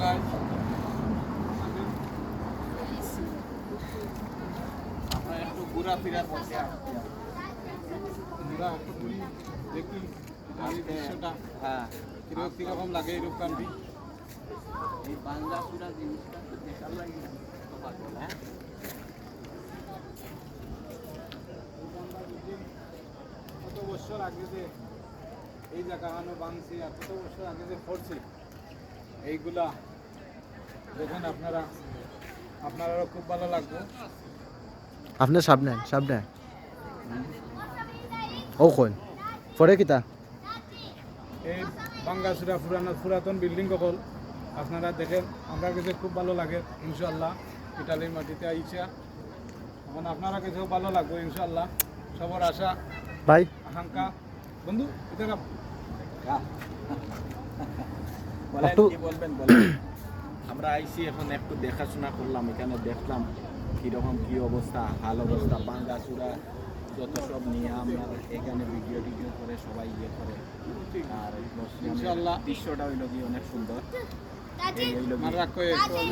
Guys, আমরা একটু ঘোরাফেরার পথে আসছি। আমরা একটু ঘুরি, দেখি ইতালির দৃশ্যটা। হ্যাঁ, কিরকম লাগে এই রূপকান্তি। এই বাংলা পুরা জিনিসটা দেখার লাগে তো পাগল, হ্যাঁ। কত বছর আগে যে এই জায়গাখানো বাংছি আর কত বছর আগে যে পড়ছে এইগুলা দেখেন আপনারা, আপনারাও খুব ভালো লাগবে। আপনার সামনে ও কোন পরে কিতা এই বাঙ্গাসুরা পুরাতন বিল্ডিং কবল আপনারা দেখেন, আমরা কাছে খুব ভালো লাগে ইনশাআল্লাহ। ইটালির মাটিতে আইসা এখন আপনারা কাছেও ভালো লাগবে ইনশাআল্লাহ। সবার আশা ভাই আকাঙ্ক্ষা। বন্ধু এটা বলেন একটু- কি বলবেন বলেন। আমরা আইসি এখন একটু দেখাশোনা করলাম, এখানে দেখলাম কীরকম কী অবস্থা, হাল অবস্থা। বাঙ্গাসুরা যত সব নিয়ে আমরা এখানে ভিডিও করে সবাই ইয়ে করে। আর ইনশাআল্লাহ। দৃশ্যটা হইল কি অনেক সুন্দর। এই হইল কি মার রাখ করে